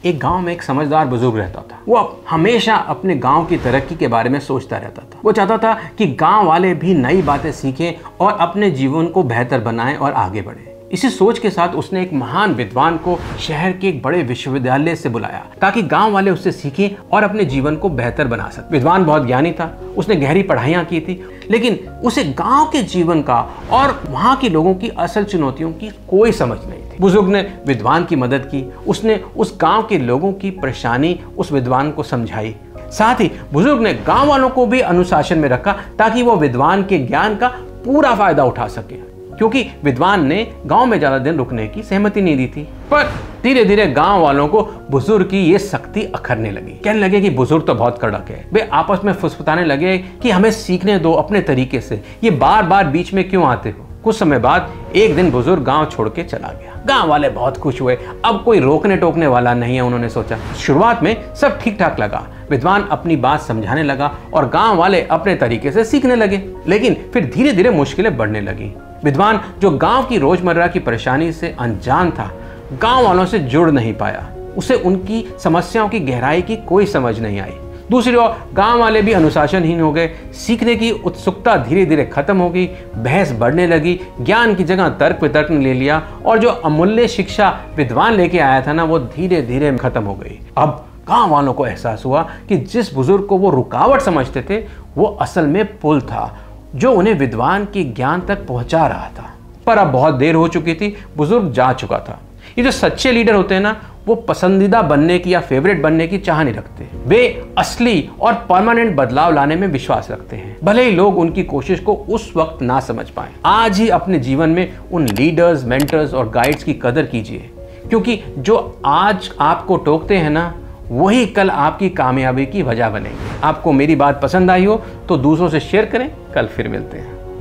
एक गांव में एक समझदार बुजुर्ग रहता था। वो हमेशा अपने गांव की तरक्की के बारे में सोचता रहता था। वो चाहता था कि गांव वाले भी नई बातें सीखें और अपने जीवन को बेहतर बनाएं और आगे बढ़ें। इसी सोच के साथ उसने एक महान विद्वान को शहर के एक बड़े विश्वविद्यालय से बुलाया ताकि गांव वाले उससे सीखें और अपने जीवन को बेहतर बना सकें। विद्वान बहुत ज्ञानी था, उसने गहरी पढ़ाइयाँ की थी, लेकिन उसे गांव के जीवन का और वहाँ के लोगों की असल चुनौतियों की कोई समझ नहीं थी। बुजुर्ग ने विद्वान की मदद की। उसने उस गांव के लोगों की परेशानी उस विद्वान को समझाई। साथ ही बुजुर्ग ने गांव वालों को भी अनुशासन में रखा ताकि वो विद्वान के ज्ञान का पूरा फायदा उठा सके, क्योंकि विद्वान ने गांव में ज्यादा दिन रुकने की सहमति नहीं दी थी। पर धीरे धीरे गांव वालों को बुजुर्ग की ये सख्ती अखरने लगी। कहने लगे कि बुजुर्ग तो बहुत कड़क है। वे आपस में फुसफुसाने लगे कि हमें सीखने दो अपने तरीके से, ये बार बार बीच में क्यों आते हो। कुछ समय बाद एक दिन बुजुर्ग गांव छोड़ के चला गया। गांव वाले बहुत खुश हुए, अब कोई रोकने टोकने वाला नहीं है, उन्होंने सोचा। शुरुआत में सब ठीक ठाक लगा, विद्वान अपनी बात समझाने लगा और गांव वाले अपने तरीके से सीखने लगे। लेकिन फिर धीरे धीरे मुश्किलें बढ़ने लगी। विद्वान, जो गांव की रोजमर्रा की परेशानी से अनजान था, गांव वालों से जुड़ नहीं पाया। उसे उनकी समस्याओं की गहराई की कोई समझ नहीं आई। दूसरी ओर गांव वाले भी अनुशासनहीन हो गए। सीखने की उत्सुकता धीरे धीरे खत्म हो गई, बहस बढ़ने लगी, ज्ञान की जगह तर्क वितर्क ने ले लिया और जो अमूल्य शिक्षा विद्वान लेके आया था ना, वो धीरे धीरे खत्म हो गई। अब गांव वालों को एहसास हुआ कि जिस बुजुर्ग को वो रुकावट समझते थे, वो असल में पुल था जो उन्हें विद्वान के ज्ञान तक पहुंचा रहा था। पर अब बहुत देर हो चुकी थी, बुजुर्ग जा चुका था। ये जो सच्चे लीडर होते हैं ना, वो पसंदीदा बनने की या फेवरेट बनने की चाह नहीं रखते। वे असली और परमानेंट बदलाव लाने में विश्वास रखते हैं, भले ही लोग उनकी कोशिश को उस वक्त ना समझ पाए। आज ही अपने जीवन में उन लीडर्स, मेंटर्स और गाइड्स की कदर कीजिए, क्योंकि जो आज आपको टोकते हैं ना, वही कल आपकी कामयाबी की वजह बनेंगे। आपको मेरी बात पसंद आई हो तो दूसरों से शेयर करें। कल फिर मिलते हैं।